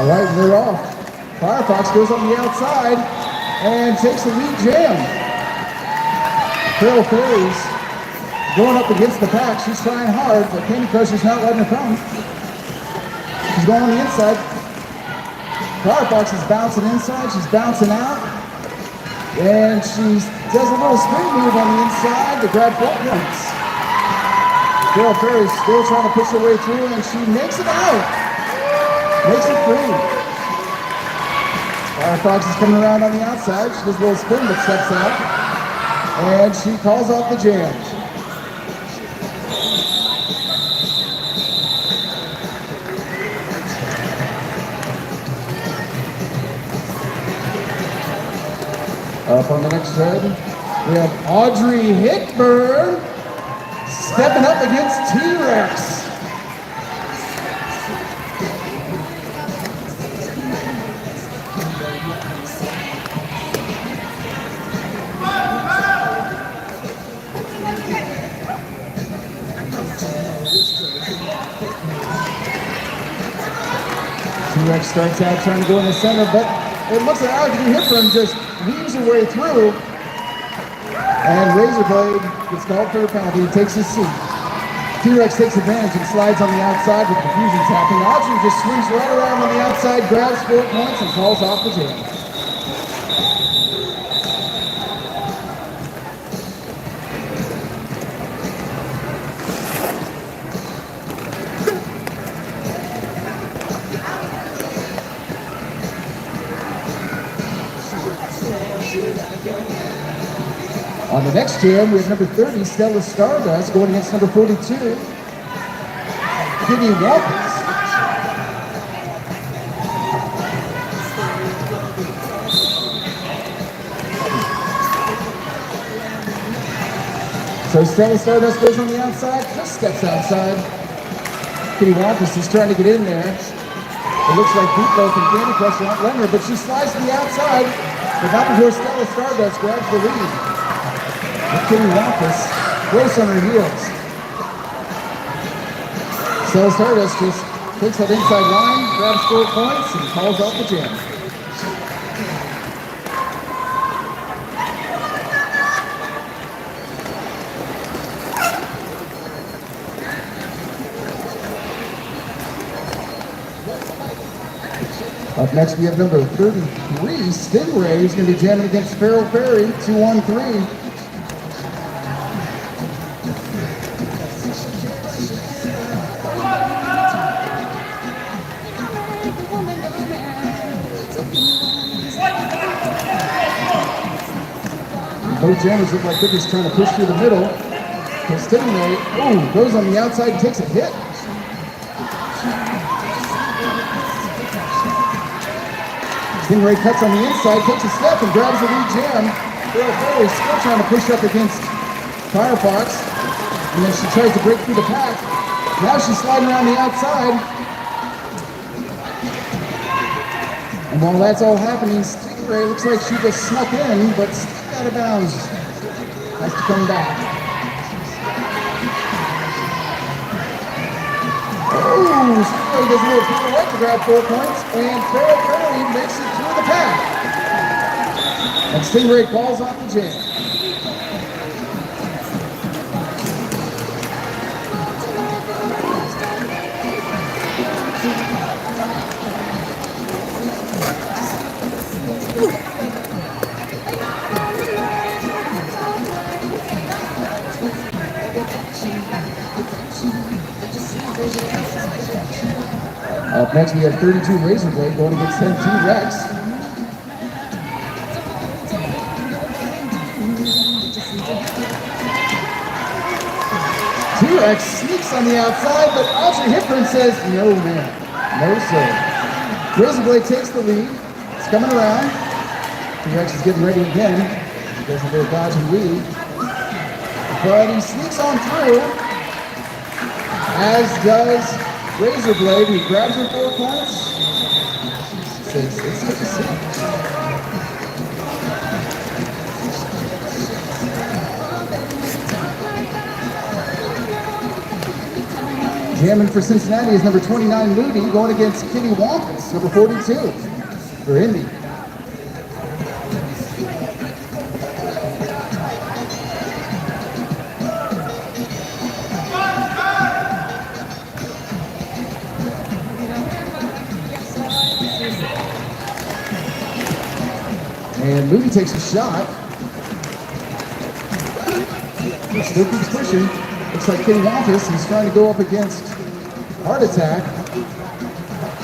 All right, they're off. Firefox goes on the outside and takes the lead jam. Carol Ferry's going up against the pack. She's trying hard, but Candy Crusher's not letting her come. She's going on the inside. Firefox is bouncing inside. She's bouncing out. And she does a little spin move on the inside to grab 4 points. Carol Ferry's still trying to push her way through, and she makes it out. Makes it free. Firefox is coming around on the outside. She does a little spin but steps out. And she calls off the jam. Up on the next thread, we have Audrey Hickburn stepping up against T-Rex. T-Rex starts out trying to go in the center, but it looks like Audrey Hickburn just weaves her way through, and Razorblade gets called for a penalty and takes his seat. T-Rex takes advantage and slides on the outside with confusion tapping. Audrey just swings right around on the outside, grabs 4 points, and calls off the jam. On the next jam, we have number 30, Stella Stardust, going against number 42, Kitty Wampus. So Stella Stardust goes on the outside, just steps outside. Kitty Wampus is trying to get in there. It looks like Beatloaf and Candy Crusher aren't letting her, but she slides to the outside, but not before Stella Stardust grabs the lead. Kitty Wampus close on her heels. Stella Stardust just takes that inside line, grabs 4 points, and calls off the jam. Up next, we have number 33, Stingray, who's going to be jamming against Carol Ferry, 2-on-3. Both jammers look like they're just trying to push through the middle. Stingray, goes on the outside and takes a hit. Stingray cuts on the inside, takes a step, and grabs the lead jam. Carol Ferry still trying to push up against Firefox. And then she tries to break through the pack. Now she's sliding around the outside. And while that's all happening, Stingray looks like she just snuck in, but out of bounds. Has to come back. Stingray does a little pirouette to grab 4 points, and Carol Ferry makes it through the pack. And Stingray calls off the jam. Up next, we have 32 Razorblade going against 10 T-Rex. T-Rex sneaks on the outside, but Audrey Hickburn says, no, man. No, sir. Razorblade takes the lead. It's coming around. T-Rex is getting ready again. He does a little dodge and weave. But he sneaks on through, as does Razorblade, who grabs her 4 points. Says, it's good to see. Jamming for Cincinnati is number 29, Moody, going against Kitty Wampus, number 42 for Indy. And Moody takes a shot. Still keeps pushing. Looks like Kitty Wampus is trying to go up against Heart Attack.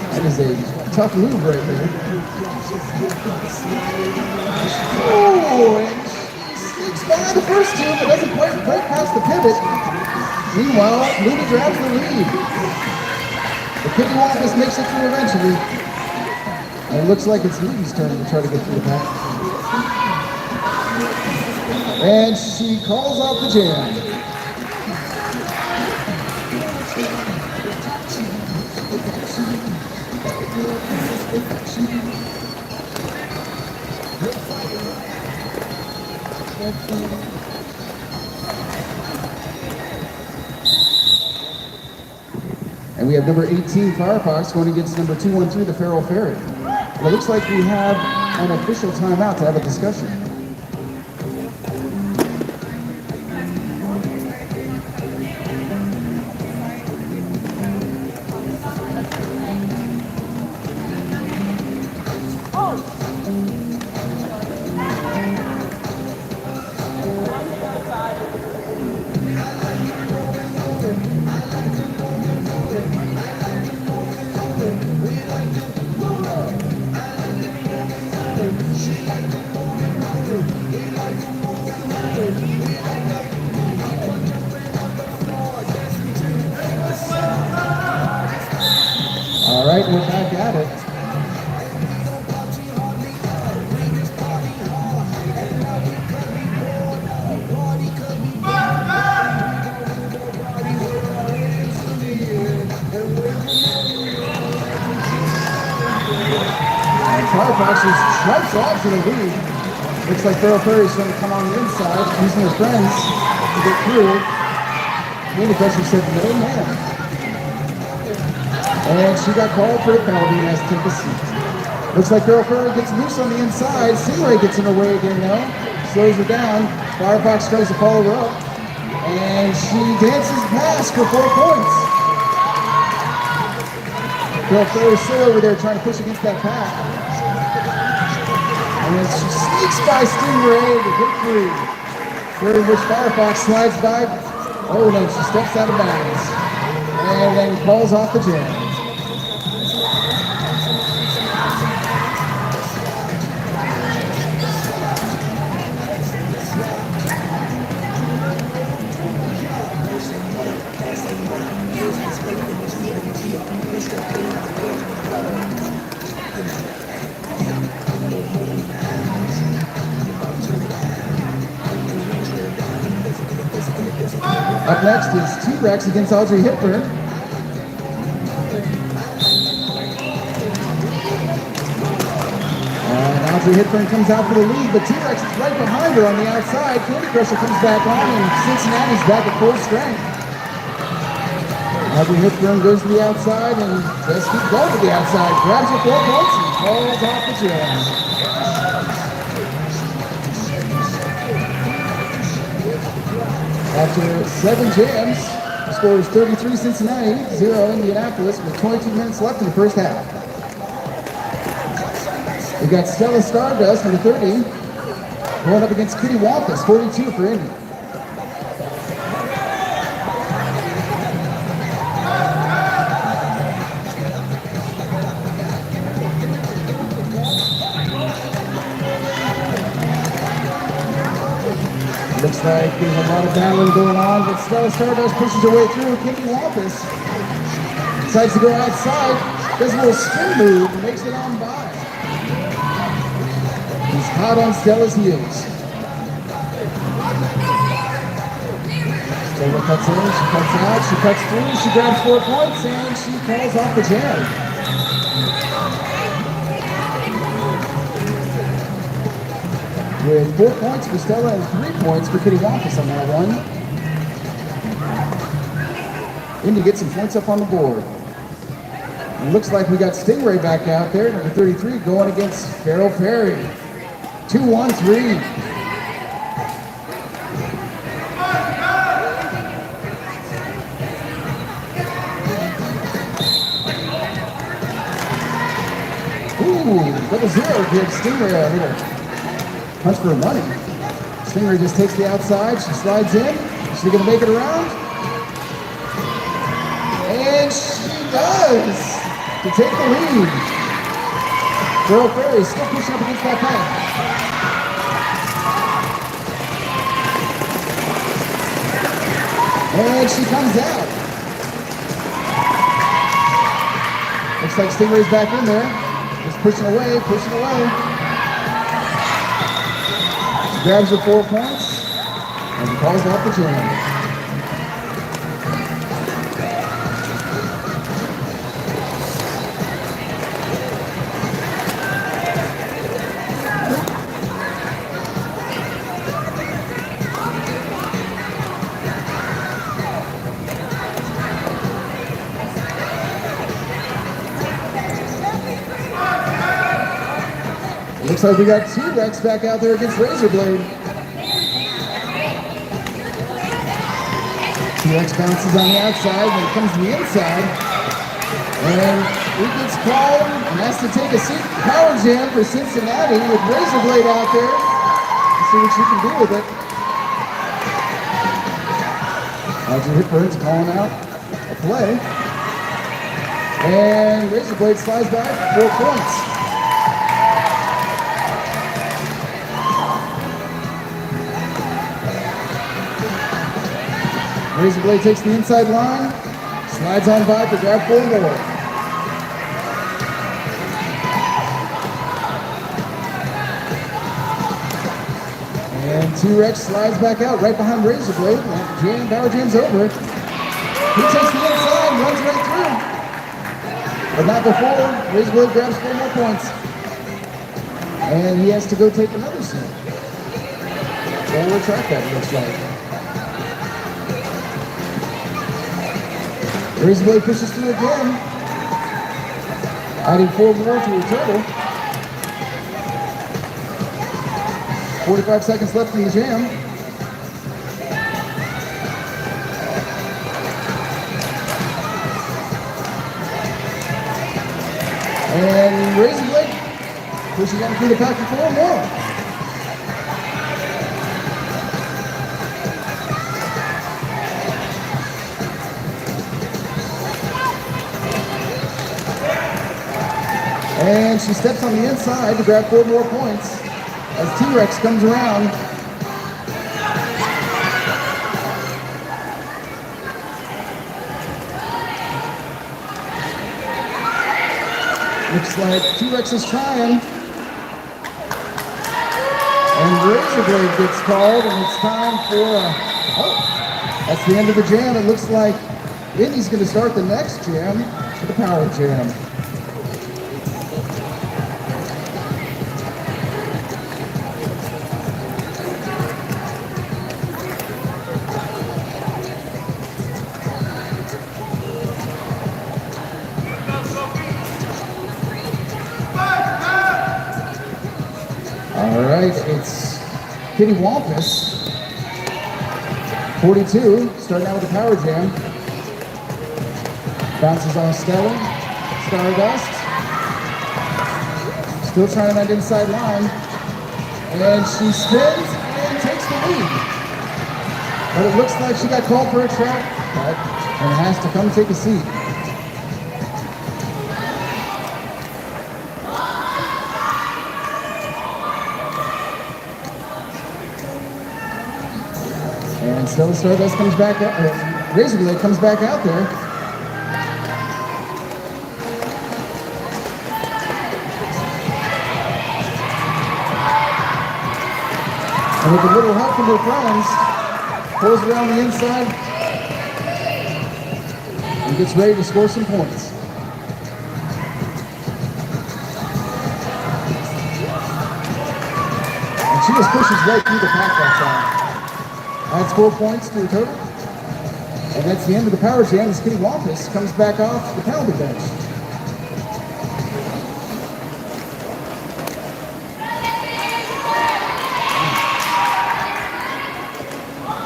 That is a tough move right there. Oh, and she sneaks by the first two, but doesn't quite break past the pivot. Meanwhile, Moody grabs the lead. But Kitty Wampus makes it through eventually. And it looks like it's Moody's turn to try to get through the pack. And she calls out the jam. And we have number 18, Firefox, going against number 213, the Feral Fairy. Well, it looks like we have an official timeout to have a discussion. All right, we're back at it. Firefoxes jumps off to the lead. Looks like Feral Fairy's going to come on the inside, using her friends to get through. Candy Crusher said no man. And she got called for a penalty and has to take a seat. Looks like Feral Fairy gets loose on the inside. Stingray gets in her way again though. Slows her down. Firefox tries to follow her up. And she dances past for 4 points. Feral Fairy's still over there trying to push against that pack. And then she sneaks by Stingray to get through. During which Firefox slides by. Oh no, she steps out of bounds. And then calls off the jam. Up next is T-Rex against Audrey Hepburn. And Audrey Hepburn comes out for the lead, but T-Rex is right behind her on the outside. Candy Crusher comes back on, and Cincinnati's back at full strength. Audrey Hepburn goes to the outside and just keeps going to the outside. Grabs her 4 points and calls off the jam. After 7 jams, the score is 33 Cincinnati, 0 Indianapolis, with 22 minutes left in the first half. We got Stella Stardust, number 30, going up against Kitty Wampus, 42 for Indy. Looks like there's a lot of battling going on, but Stella Stardust pushes her way through. Kitty Wampus decides to go outside, does a little spin move, and makes it on by. He's hot on Stella's heels. Stella cuts in, she cuts out, she cuts through, she grabs 4 points, and she calls off the jam. With 4 points for Stella and 3 points for Kitty Wampus on that one. Indy gets some points up on the board. It looks like we got Stingray back out there, number 33, going against Farrell Ferry. 2-1-3. Double zero gives Stingray a little punch for her money. Stingray just takes the outside, she slides in. Is she gonna make it around? And she does to take the lead. Farrell Ferry still pushing up against that pack. And she comes out. Looks like Stingray's back in there. Just pushing away, pushing away. She grabs her 4 points and calls out the jam. Looks like we got T-Rex back out there against Razorblade. T-Rex bounces on the outside, then comes to the inside. And he gets called and has to take a seat. Power jam for Cincinnati with Razorblade out there. Let's see what she can do with it. Audrey Hipburn's calling out a play. And Razorblade slides back 4 points. Razorblade takes the inside line, slides on by to grab 4 more. And T-Rex slides back out right behind Razorblade. Power jam's over. He takes the inside, runs right through. But not before. Razorblade grabs 4 more points. And he has to go take another seat. So we'll track that, looks like. Razorblade pushes through again, adding 4 more to her total. 45 seconds left in the jam. And Razorblade pushes on through the pack for 4 more. And she steps on the inside to grab 4 more points as T-Rex comes around. Looks like T-Rex is trying. And Razorblade gets called, and it's time for that's the end of the jam. It looks like Indy's going to start the next jam with the power jam. It's Kitty Wampus, 42, starting out with the power jam. Bounces on Stella, Stardust. Still trying that inside line. And she spins and takes the lead. But it looks like she got called for a track cut and has to come take a seat. And Stella Stardust comes back out, Razorblade comes back out there. And with a little help from her friends, pulls around the inside and gets ready to score some points. And she just pushes right through the pack that time. Adds 4 points to the total. And that's the end of the power jam as Kitty Wampus comes back off the penalty bench.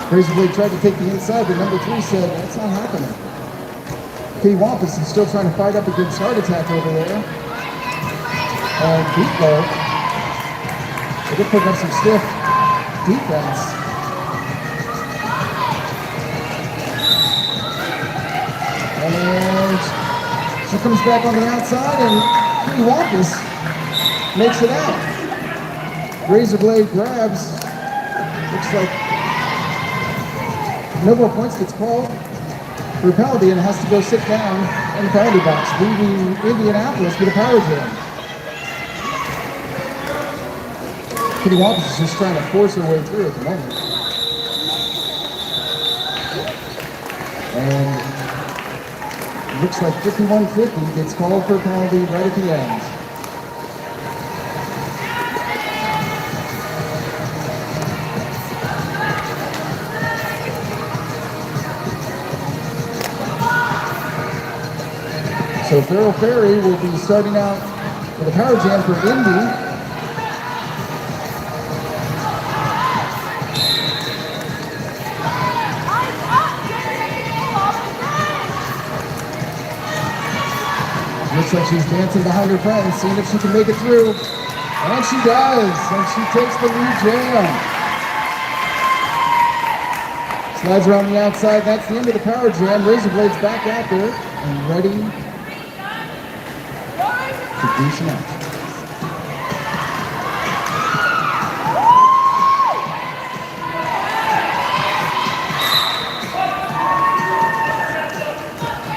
Razorblade tried to take the inside, but number 3 said, that's not happening. Kitty Wampus is still trying to fight up against Heart Attack over there. And Beatlow, they're putting up some stiff defense. And she comes back on the outside, and Kitty Wampus makes it out. Razorblade grabs, looks like no more points gets called for penalty and has to go sit down in the penalty box, leaving Indianapolis with a power jam. Kitty Wampus is just trying to force her way through at the moment. And it looks like 51-50 gets called for a penalty right at the end. So Farrell Ferry will be starting out with a power jam for Indy. Looks like she's dancing behind her friends, seeing if she can make it through. And she does, and she takes the lead jam. Slides around the outside, that's the end of the power jam. Razorblade's back out there and ready to do some action.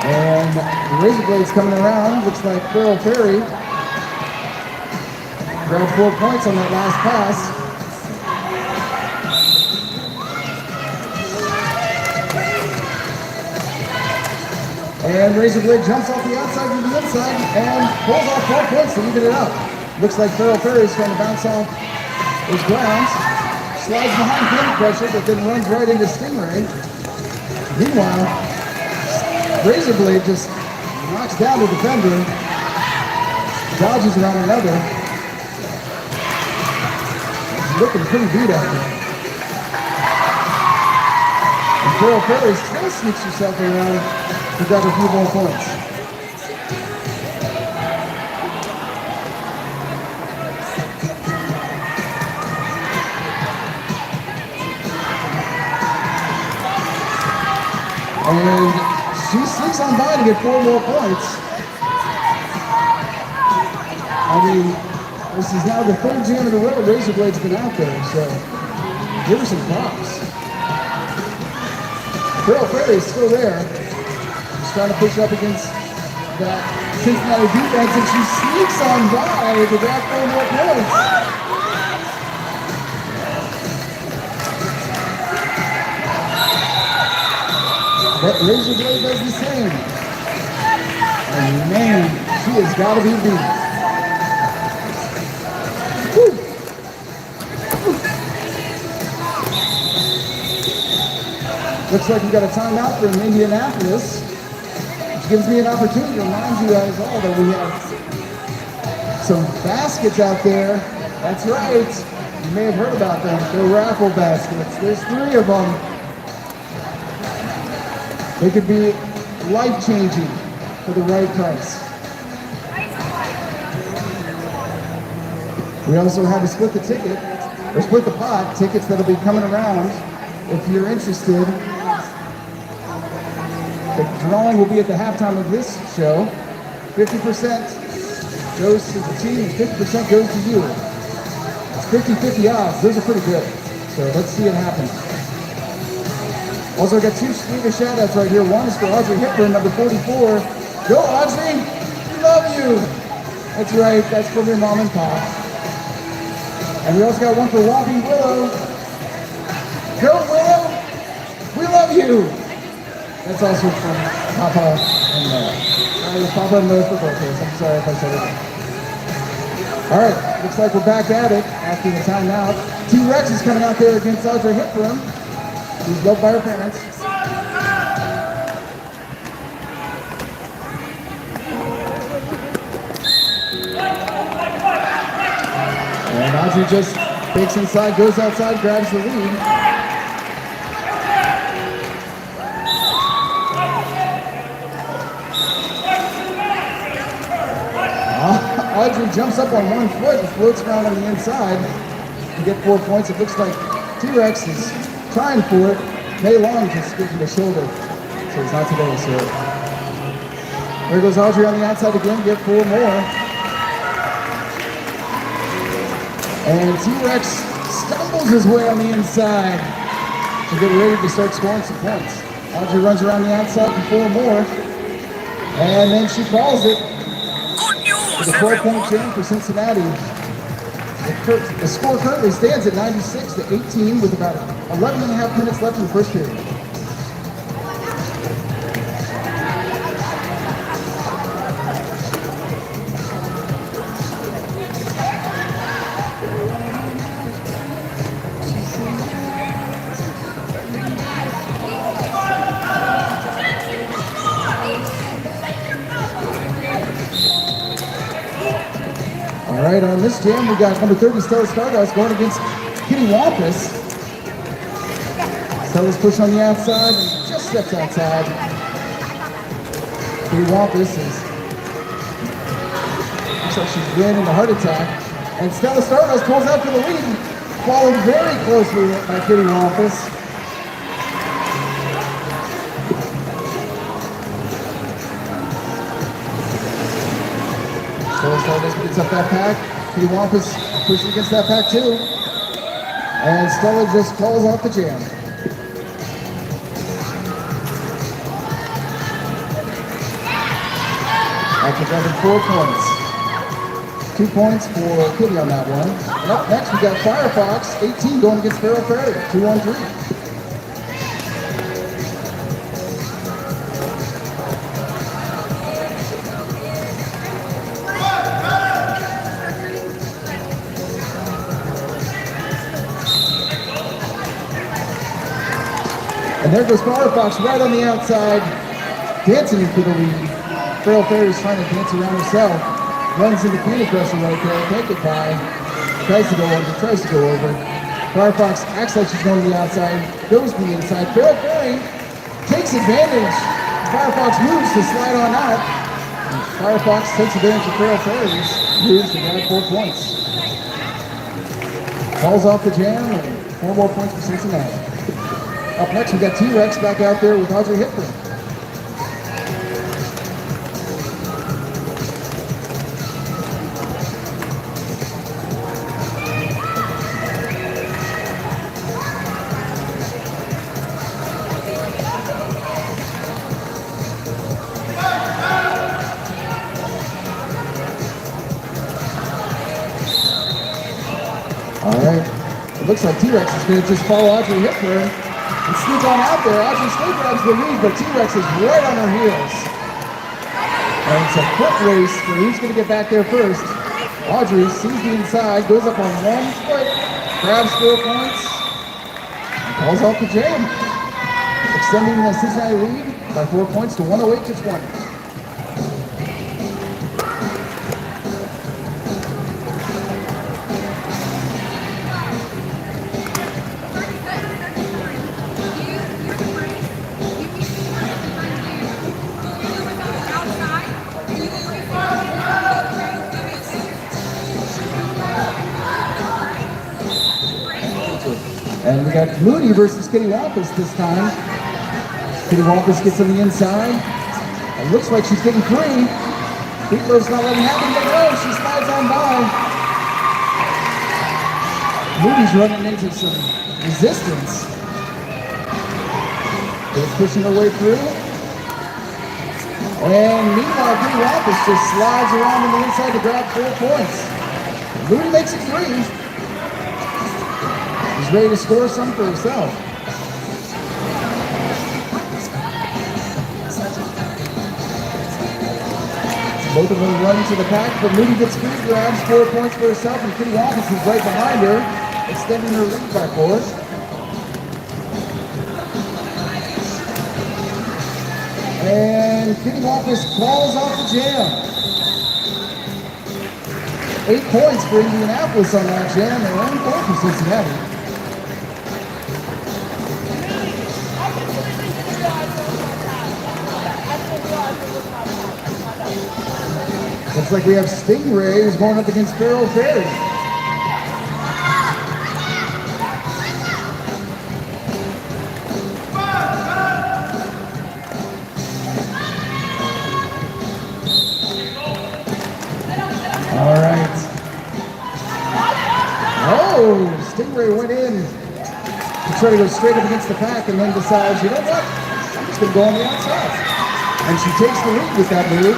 And the Razorblade's coming around. Looks like Farrell Ferry grabbed 4 points on that last pass. And Razorblade jumps off the outside to the inside and pulls off 4 points to even it up. Looks like Farrell Ferry's trying to bounce off his grounds. Slides behind Candy Crusher, but then runs right into Stingray. Meanwhile, Razorblade just knocks down the defender, dodges around another. He's looking pretty beat out there. And Farrell Ferry still sneaks herself around to grab a few more points. And she sneaks on by to get 4 more points. I mean, this is now the 3rd jam in a row Razorblade's been out there, so give her some props. Farrell Ferry is still there. She's trying to push up against that Cincinnati defense, and she sneaks on by to grab 4 more points. But Razorblade does the same. And man, she has got to be beat. Woo. Looks like we got a timeout from Indianapolis, which gives me an opportunity to remind you guys all that we have some baskets out there. That's right. You may have heard about them. They're raffle baskets. There's 3 of them. They could be life-changing for the right price. We also have a split the ticket, or split the pot, tickets that'll be coming around if you're interested. The drawing will be at the halftime of this show. 50% goes to the team and 50% goes to you. It's 50-50 odds. Those are pretty good. So let's see it happen. Also, I got 2 Swedish shout-outs right here. One is for Audrey Hipper, number 44. Go, Audrey! We love you! That's right, that's from your mom and pop. And we also got one for Whopping Willow. Go, Willow! We love you! That's also from Papa and Papa and Lowe for birthdays. I'm sorry if I said it. All right, looks like we're back at it after the timeout. T-Rex is coming out there against Audrey Hipper. He's loved by her parents. And Audrey just takes inside, goes outside, grabs the lead. Audrey jumps up on one foot and floats around on the inside to get 4 points. It looks like T-Rex is trying for it. May Long just getting the shoulder, so it's not today, so. There goes Audrey on the outside again, get 4 more. And T-Rex stumbles his way on the inside to get ready to start scoring some points. Audrey runs around the outside for 4 more. And then she calls it. With a 12-point change for Cincinnati. The score currently stands at 96-18 with about 11 and a half minutes left in the first period. All right, on this jam, we got number 30, Stella Stardust, going against Kitty Wampus. Stella's pushing on the outside and just steps outside. Kitty Wampus looks like she's landing a heart attack. And Stella Stardust pulls out for the lead, followed very closely by Kitty Wampus. Stella Stardust gets up that pack. Kitty Wampus pushes against that pack too. And Stella just calls off the jam. After grabbing 4 points. 2 points for Kitty on that one. And up next we got Firefox, 18, going against Feral Fairy, 2-on-3. And there goes Firefox right on the outside, dancing for the lead. Feral Fairy's trying to dance around herself. Runs into Candy Crusher right there, can't get by. Tries to go over. Firefox acts like she's going to the outside, goes to the inside. Feral Fairy takes advantage. Firefox moves to slide on out. And Firefox takes advantage of Feral Fairy's moves to grab 4 points. Calls off the jam and 4 more points for Cincinnati. Up next, we got T-Rex back out there with Audrey Hipper. All right, it looks like T-Rex is going to just follow Audrey Hipper and sneak on out there. Audrey still grabs the lead, but T-Rex is right on her heels. And it's a foot race for who's going to get back there first. Audrey sees the inside, goes up on 1 foot, grabs 4 points, and calls off the jam. Extending the Cincinnati lead by 4 points to 108-20. And we got Moody versus Kitty Wampus this time. Kitty Wampus gets on the inside. It looks like she's getting free. Beatler's not letting happen, but no, she slides on by. Moody's running into some resistance. They're pushing her way through. And meanwhile, Kitty Wampus just slides around on the inside to grab 4 points. Moody makes it 3. She's ready to score some for herself. Both of them run to the pack, but Moody gets free, grabs 4 points for herself, and Kitty Wampus is right behind her, extending her lead by 4. And Kitty Wampus calls off the jam. 8 points for Indianapolis on that jam, and 1 point for Cincinnati. Looks like we have Stingray who's going up against Farrell Ferry. All right. Oh, Stingray went in to try to go straight up against the pack and then decides, you know what? I'm just going to go on the outside. And she takes the lead with that move.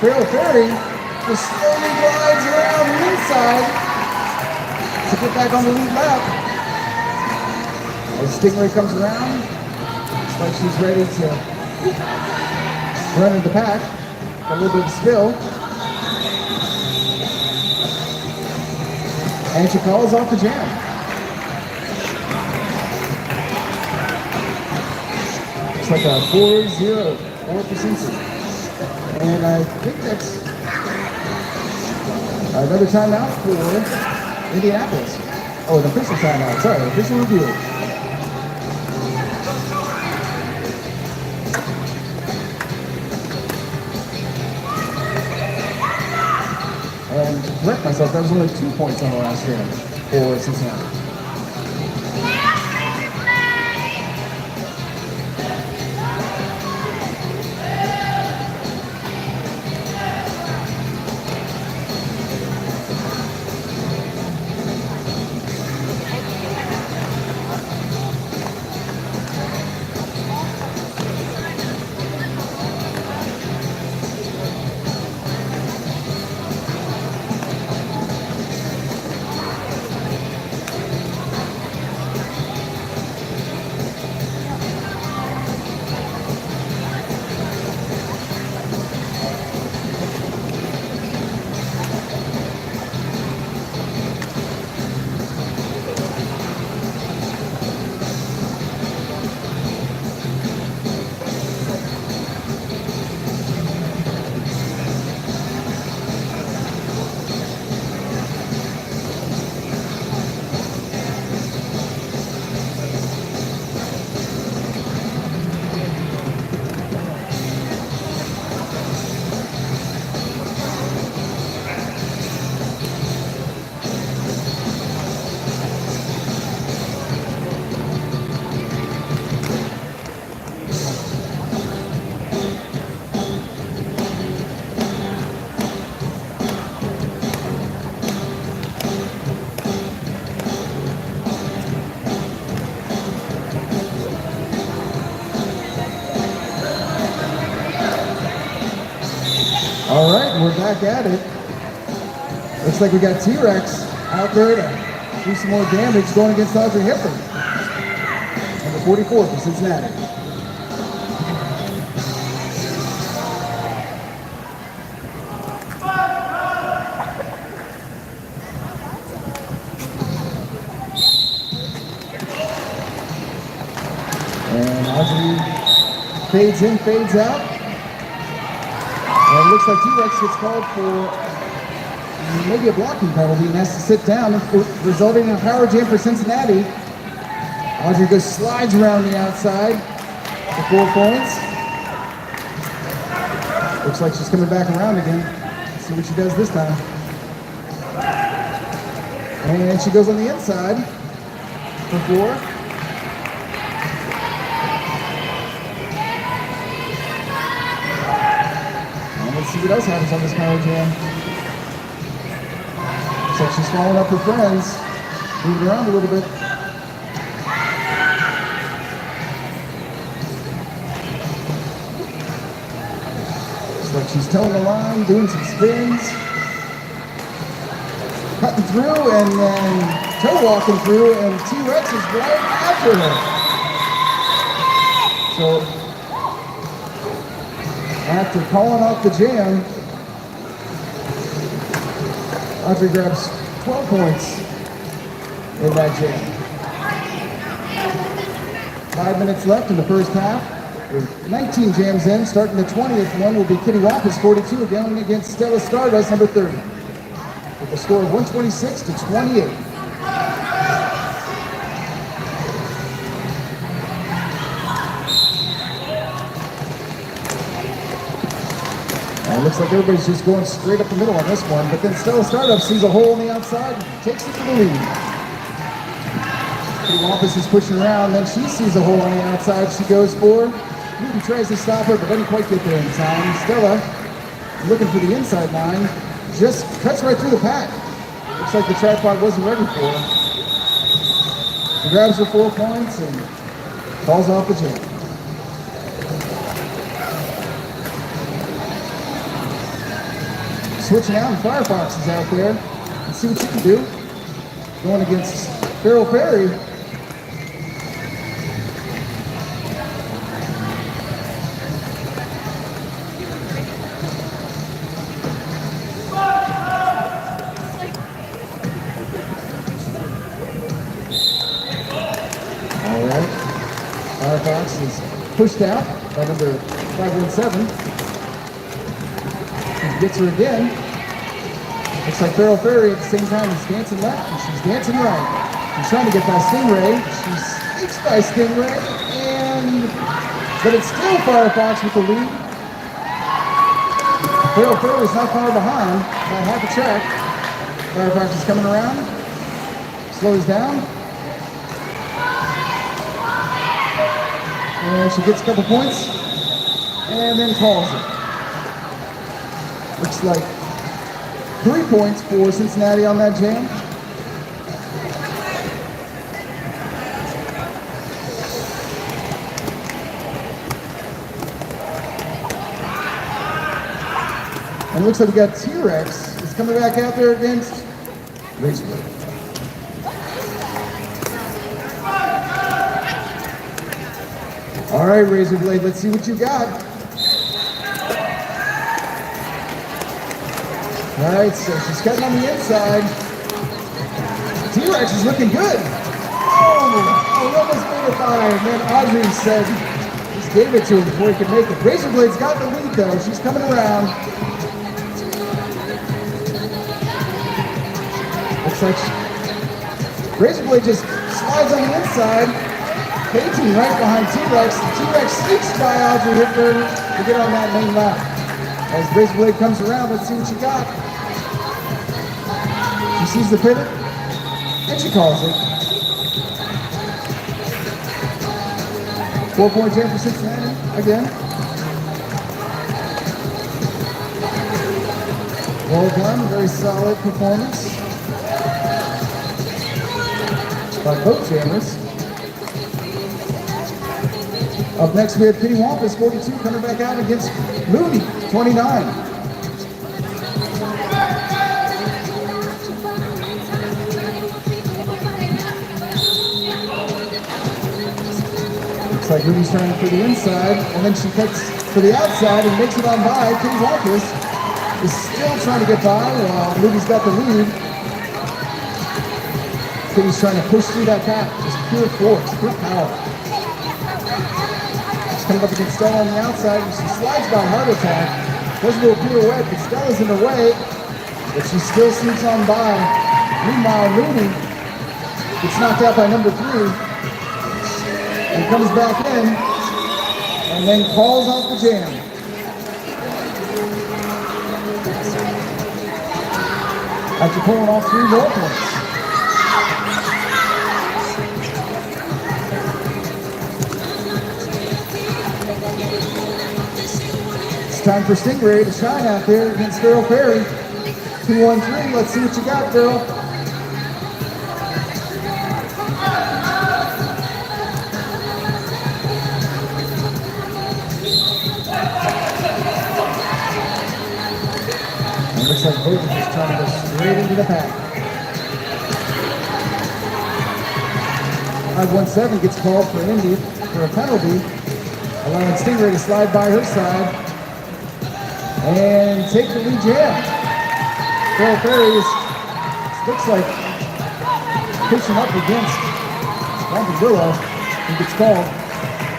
Farrell Ferry just slowly glides around the inside to get back on the lead lap. As Stingray comes around, looks like she's ready to run into the pack. Got a little bit of skill. And she calls off the jam. Looks like a 4-0, 4%. And I think that's another timeout for Indianapolis. Oh, an official timeout. Sorry, official review. And to correct myself, that was only 2 points on the last jam for Cincinnati. All right, we're back at it. Looks like we got T-Rex out there to do some more damage going against Audrey Hepburn. Number 44 for Cincinnati. And Audrey fades in, fades out. And it looks like T-Rex gets called for maybe a blocking penalty and has to sit down, resulting in a power jam for Cincinnati. Audrey just slides around the outside for 4 points. Looks like she's coming back around again. Let's see what she does this time. And she goes on the inside for 4. Let's see what else happens on this power jam. Looks like she's following up her friends, moving around a little bit. Looks like she's towing the line, doing some spins, cutting through, and then toe walking through, and T-Rex is right after her. So, after calling off the jam, Audrey grabs 12 points in that jam. 5 minutes left in the first half. With 19 jams in, starting the 20th one will be Kitty Wampus, 42, going against Stella Stardust, number 30. with a score of 126-28. And it looks like everybody's just going straight up the middle on this one, but then Stella Startup sees a hole on the outside and takes it to the lead. The Wampus is pushing around, then she sees a hole on the outside. She goes for it. Ruby tries to stop her, but doesn't quite get there in time. Stella, looking for the inside line, just cuts right through the pack. Looks like the tripod wasn't ready for her. She grabs her 4 points and falls off the jam. Switching out, and Firefox is out there. Let's see what you can do. Going against Farrell Ferry. All right. Firefox is pushed out by number 517. She gets her again. Looks like Farrell Ferry at the same time is dancing left and she's dancing right. She's trying to get by Stingray. She sneaks by Stingray, but it's still Firefox with the lead. Farrell Ferry is not far behind by half a track. Firefox is coming around, slows down, and she gets a couple points, and then calls it. Looks like 3 points for Cincinnati on that jam. And it looks like we got T-Rex. It's coming back out there against Razorblade. All right, Razorblade, let's see what you got. All right, so she's cutting on the inside. T-Rex is looking good. Oh, we almost made it by. And then Audrey said, just gave it to him before he could make it. Razorblade's got the lead though. She's coming around. Looks like Razorblade just slides on the inside. Katie right behind T-Rex. T-Rex sneaks by Audrey Hipburn to get on that main lap. As Razorblade comes around, let's see what she got. She sees the pivot, and she calls it. 4-point jam for Cincinnati, again. Well done, very solid performance by both jammers. Up next we have Kitty Wampus, 42, coming back out against Mooney, 29. Looks like Mooney's trying for the inside, and then she cuts for the outside and makes it on by. Kitty Wampus is still trying to get by while Mooney's got the lead. Kitty's trying to push through that pack, just pure force, pure power. Coming up against Stella on the outside, and she slides by Heart Attack. Does a little pirouette, but Stella's in her way, but she still sneaks on by. Meanwhile, Mooney gets knocked out by number 3, and comes back in, and then calls off the jam. After pulling off 3 more points. Time for Stingray to shine out there against Farrell Ferry. 2-1-3. Let's see what you got, girl. It looks like both is trying to go straight into the pack. 5-1-7 gets called for Indy for a penalty, allowing Stingray to slide by her side and take the lead jam. Farrell Ferry looks like pushing up against Wanda Willow, who gets called.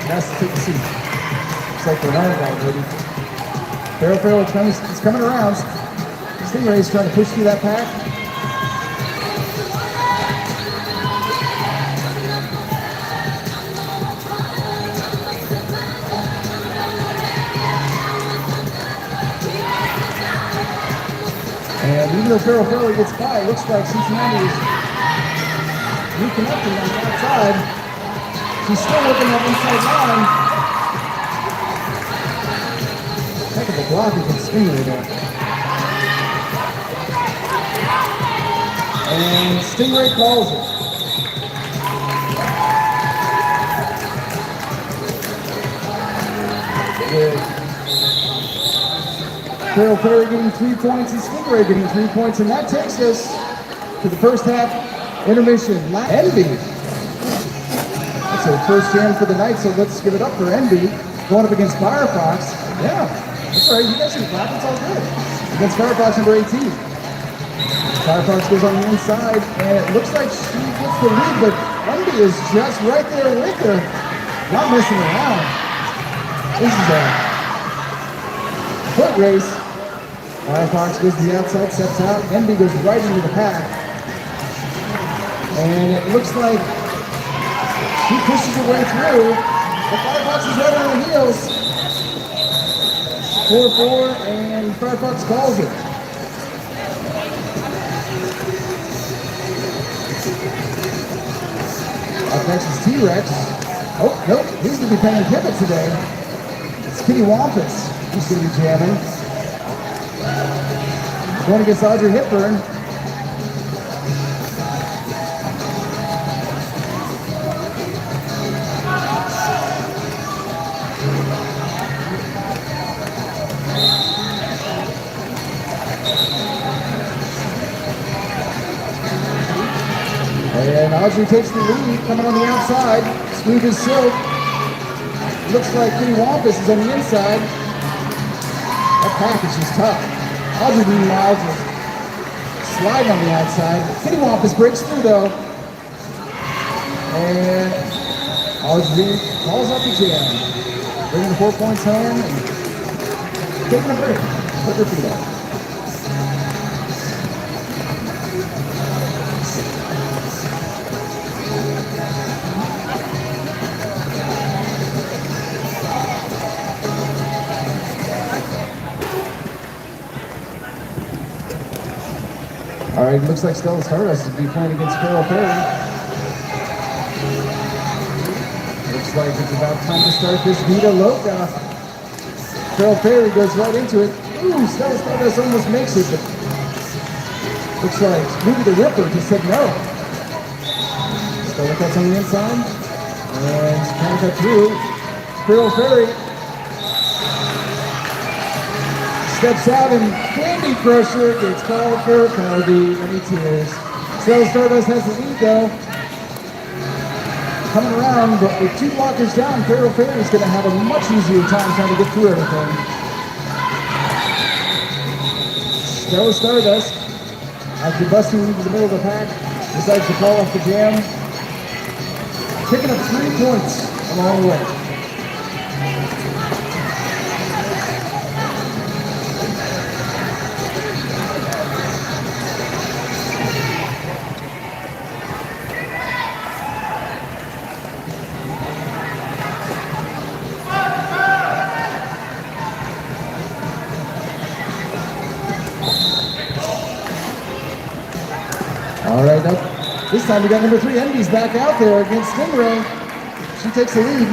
Has to take the seat. Looks like they're armed already. Farrell Ferry is coming around. Stingray's trying to push through that pack. Even though Farrell Fairley gets by, it looks like Cincinnati is reconnecting on the outside. She's still working that inside line. Heck of a block against Stingray there. And Stingray calls it. With Farrell Fairley getting 3 points and Stingray getting 3 points, and that takes us to the first half intermission. Envy. That's her first jam for the night, so let's give it up for Envy. Going up against Firefox. Yeah, that's all right. You guys can clap. It's all good. Against Firefox number 18. Firefox goes on the inside, and it looks like she gets the lead, but Envy is just right there with her. Not messing around. This is a foot race. Firefox goes to the outside, steps out. Envy goes right into the pack. And it looks like she pushes her way through. The Firefox is right on her heels. 4-4, and Firefox calls it. Up next is T-Rex. Oh, nope, he's going to be playing pivot today. It's Kitty Wampus. He's going to be jamming. Going against Audrey Hepburn. And Audrey takes the lead, coming on the outside. Smooth as silk. Looks like Kitty Wampus is on the inside. That package is tough. Audrey meanwhile just sliding on the outside. Kitty Wampus breaks through though. And Audrey calls up the jam. Bringing the 4 points home and taking a break. Put her feet up. All right, looks like Stella Stardust will be playing against Farrell Fairley. Looks like it's about time to start this Vita Loca. Farrell Fairley goes right into it. Ooh, Stella Stardust almost makes it, but looks like maybe the Ripper just said no. Stella cuts on the inside, and trying to cut through. Farrell Fairley steps out and Candy Crusher gets called for a penalty. Many tears. Stella Stardust has the lead though. Coming around, but with 2 blockers down, Farrell Fairley is going to have a much easier time trying to get through everything. Stella Stardust, after busting into the middle of the pack, decides to call off the jam. Picking up 3 points along the way. All right, up. This time we got number 3, Envy's back out there against Stingray. She takes the lead.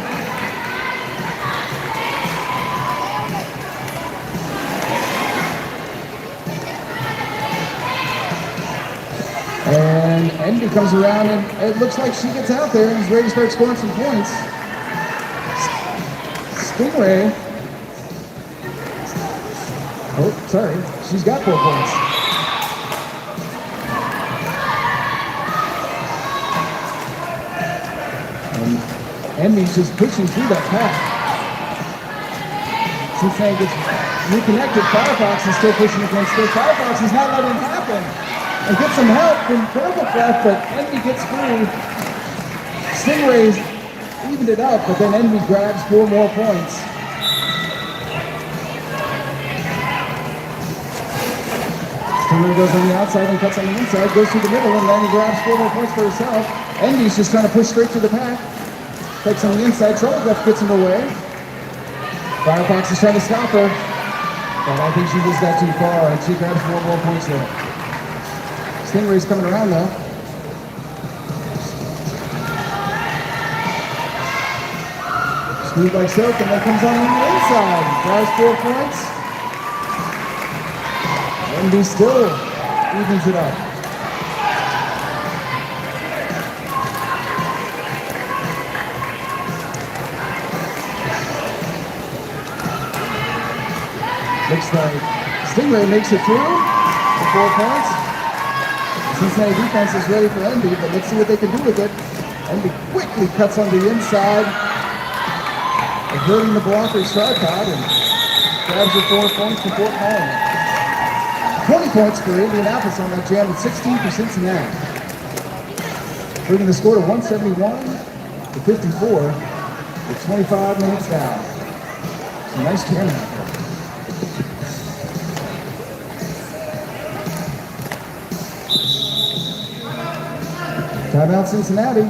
And Envy comes around, and it looks like she gets out there and is ready to start scoring some points. Stingray. Oh, sorry. She's got 4 points. Envy's just pushing through that pack. Cincinnati gets reconnected. Firefox is still pushing against it. Firefox is not letting it happen. And gets some help from Purple Craft, but Envy gets through. Stingray's evened it up, but then Envy grabs 4 more points. Stingray goes on the outside and cuts on the inside, goes through the middle, and then he grabs 4 more points for herself. Envy's just trying to push straight to the pack. Takes on the inside, Trollcraft gets him away. Firefox is trying to stop her, but I think she just got too far, and she grabs 4 more points there. Stingray's coming around though. Smooth like silk, and that comes on the inside. Drives 4 points. NB still evens it up. Looks like Stingray makes it through for 4 points. Cincinnati defense is ready for NB, but let's see what they can do with it. NB quickly cuts on the inside, averting the blocker's tripod, and grabs her 4 points from Fort Collins. 20 points for Indianapolis on that jam, and 16 for Cincinnati. Bringing the score to 171-54 with 25 minutes down. Some nice jamming out there. Timeout Cincinnati.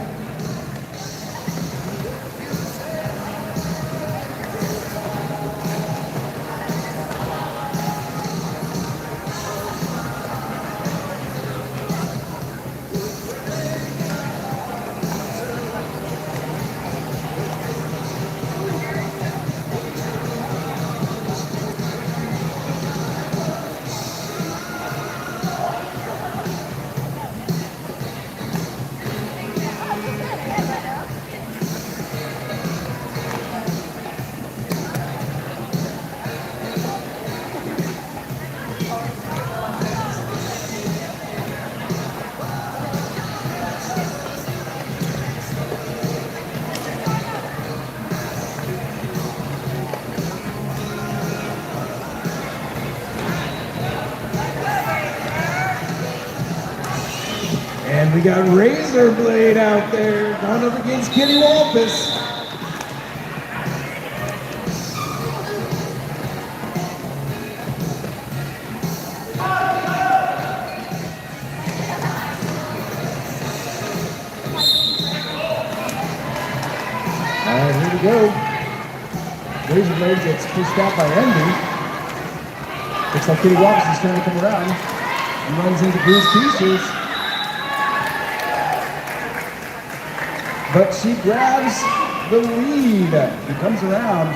And we got Razor Blade out there going up against Kitty Wampus. All right, here we go. Razor Blade gets pushed out by Envy. Looks like Kitty Wampus is trying to come around. He runs into Bruce Pieces. But she grabs the lead. He comes around,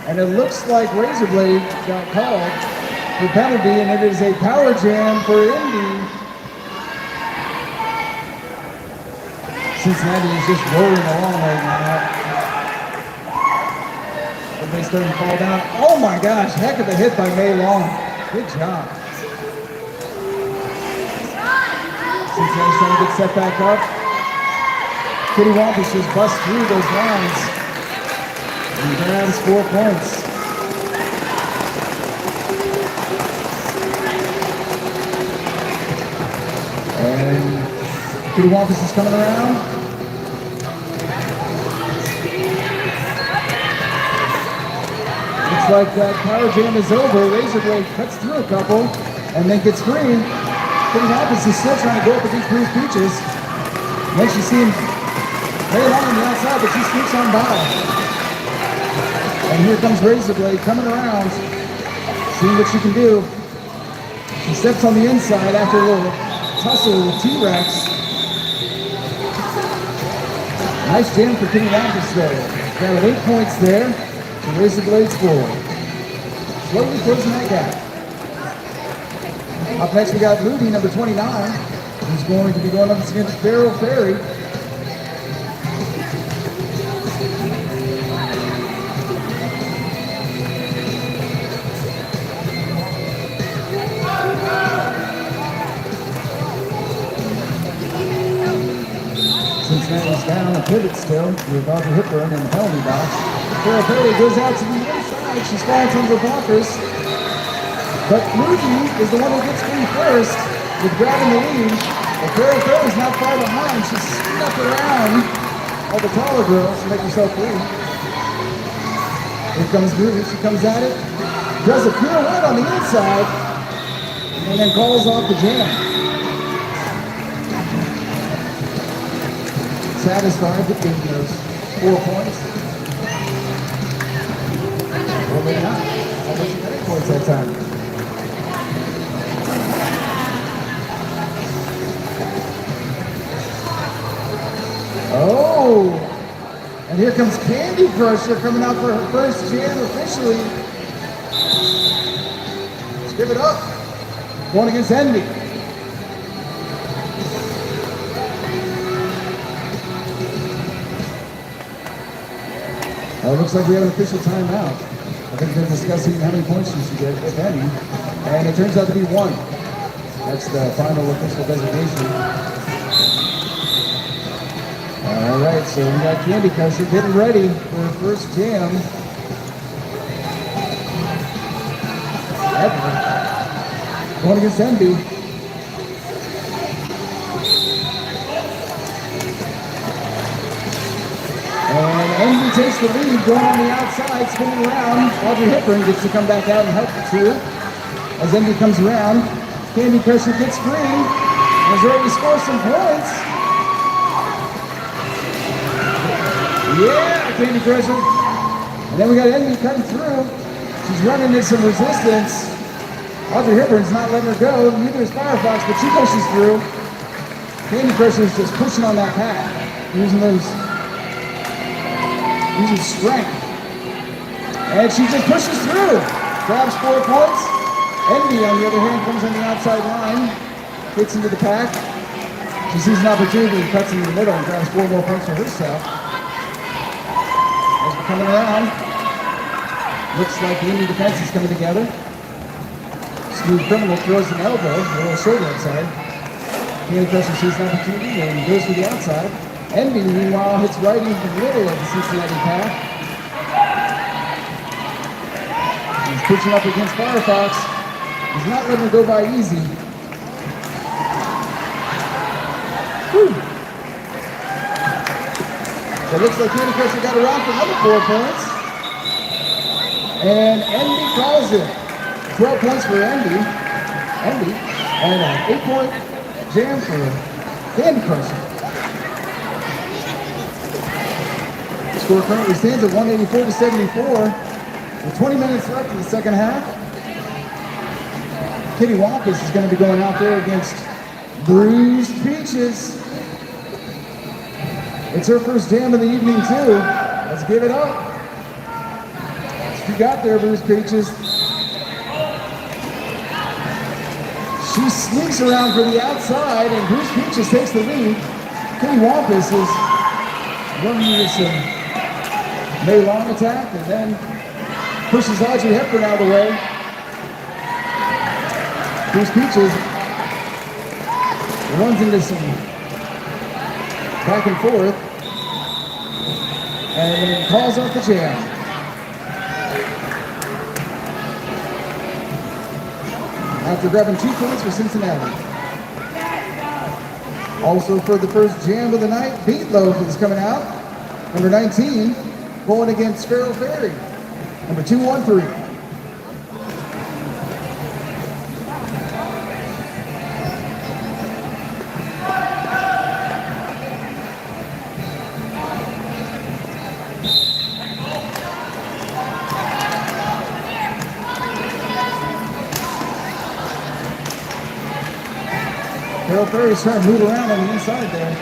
and it looks like Razor Blade got called for penalty, and it is a power jam for Indy. Cincinnati is just rolling along right now. Everybody's starting to fall down. Oh my gosh, heck of a hit by May Long. Good job. Cincinnati's trying to get set back up. Kitty Wampus just busts through those lines and grabs 4 points. And Kitty Wampus is coming around. Looks like that power jam is over. Razor Blade cuts through a couple and then gets free. Kitty Wampus is still trying to go up against Bruce Peaches. And then she seems very long on the outside, but she sneaks on by. And here comes Razor Blade coming around, seeing what she can do. She steps on the inside after a little tussle with T-Rex. Nice jam for Kitty Wampus there. Got 8 points there to Razor Blade's 4. Slowly closing that gap. Up next we got Moody, number 29, who's going to be going up against Beryl Ferry. Cincinnati's down a pivot still. We're about to hit her in the penalty box. Beryl Ferry goes out to the inside. She's flying from the blockers. But Moody is the one who gets free first with grabbing the lead. But Beryl Ferry's not far behind. She's snuck around all the taller girls to make herself free. Here comes Moody. She comes at it. Does a pirouette on the inside. And then calls off the jam. Satisfied with getting those 4 points. Well, maybe not. Almost 8 points that time. comes Candy Crusher coming out for her first jam officially. Let's give it up. Going against Envy. It looks like we have an official timeout. I think they're discussing how many points she should get, if any. And it turns out to be 1. That's the final official designation. All right, so we got Candy Crusher getting ready for her first jam. Ever. Going against Envy. And Envy takes the lead, going on the outside, spinning around. Audrey Hepburn gets to come back out and help the two. As Envy comes around, Candy Crusher gets free. Has already scored some points. Yeah, Candy Crusher. And then we got Envy cutting through. She's running into some resistance. Audrey Hepburn's not letting her go. Neither is Firefox, but she pushes through. Candy Crusher is just pushing on that pack, using strength. And she just pushes through. Grabs 4 points. Envy, on the other hand, comes on the outside line. Gets into the pack. She sees an opportunity and cuts into the middle and grabs 4 more points for herself. As we're coming around, looks like the Envy defense is coming together. Smooth Criminal throws an elbow, a little shoulder outside. Candy Crusher sees an opportunity and goes to the outside. Envy, meanwhile, hits right into the middle of the Cincinnati pack. He's pushing up against Firefox. He's not letting her go by easy. Whew. So it looks like Candy Crusher got around for another 4 points. And Envy calls it. 12 points for Envy. And an 8-point jam for Candy Crusher. Score currently stands at 184-74. With 20 minutes left in the second half. Kitty Wampus is going to be going out there against Bruised Peaches. It's her first jam of the evening too. Let's give it up. What you got there, Bruised Peaches? She sneaks around for the outside and Bruised Peaches takes the lead. Kitty Wampus is running into some May Long attack and then pushes Audrey Hepburn out of the way. Bruce Peaches runs into some back and forth and then calls off the jam. After grabbing 2 points for Cincinnati. Also for the first jam of the night, Beatloaf is coming out. Number 19. Going against Feral Fairy, number 213. Feral Fairy's trying to move around on the inside there.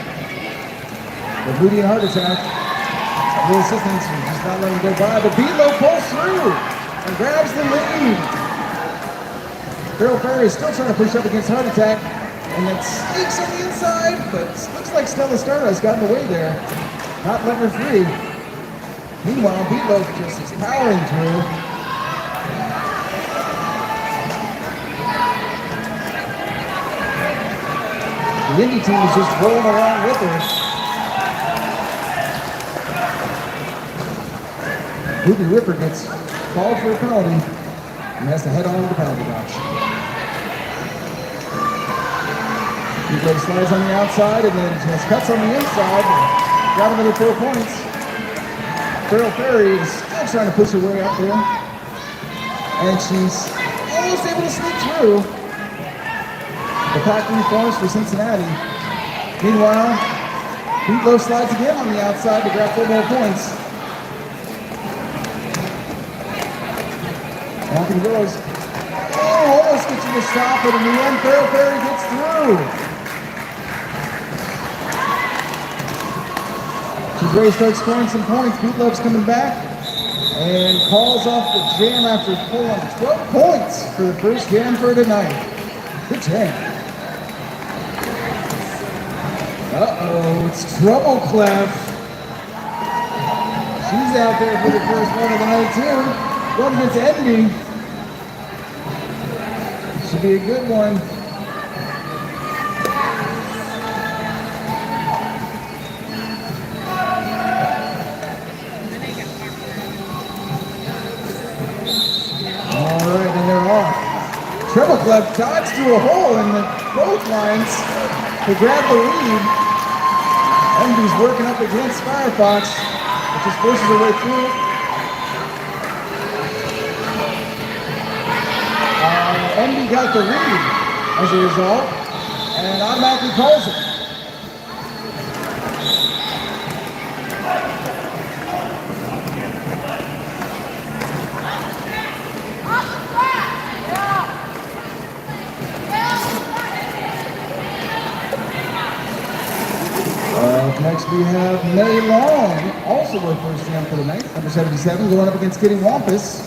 The booty and heart attack. The assistants are just not letting him go by, but Beatloaf pulls through and grabs the lead. Feral Fairy is still trying to push up against Heart Attack, and then sneaks on the inside, but looks like Stella Stardust got in the way there, not letting her free. Meanwhile, Beatloaf just is powering through. The Indy team is just rolling along with her. Ruby Ripper gets called for a penalty and has to head on to the penalty box. He slides on the outside and then just cuts on the inside. Got another 4 points. Feral Fairy is still trying to push her way up there. And she's almost able to sneak through. The pack reforms for Cincinnati. Meanwhile, Beatloaf slides again on the outside to grab 4 more points. Off he goes. Oh, almost gets you to stop, but in the end, Feral Fairy gets through. She Ray starts scoring some points. Boot Love's coming back and calls off the jam after pulling 12 points for the first jam for tonight. Good jam. Uh-oh, it's Trouble Clef. She's out there for the first one of the night too. Going against Envy. Should be a good one. Alright, and they're off. Treble Clef dodged through a hole in the both lines to grab the lead. Envy's working up against Firefox, which just forces her way through. Envy got the lead as a result, and automatically calls it. Next we have May Long, also her first jam for the night, number 77, going up against Kitty Wampus.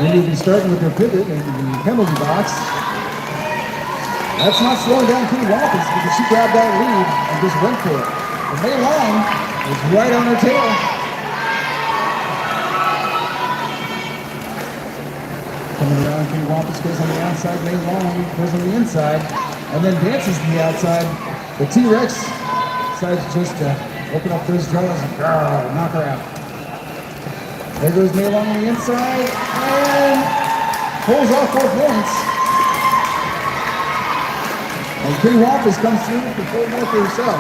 Maybe even starting with her pivot in the penalty box. That's not slowing down Kitty Wampus because she grabbed that lead and just went for it. But May Long is right on her tail. Coming around, Kitty Wampus goes on the outside, May Long goes on the inside, and then dances to the outside. The T-Rex decides just to open up those jaws and knock her out. There goes May Long on the inside, and pulls off 4 points. And Kitty Wampus comes through for 4 more for herself.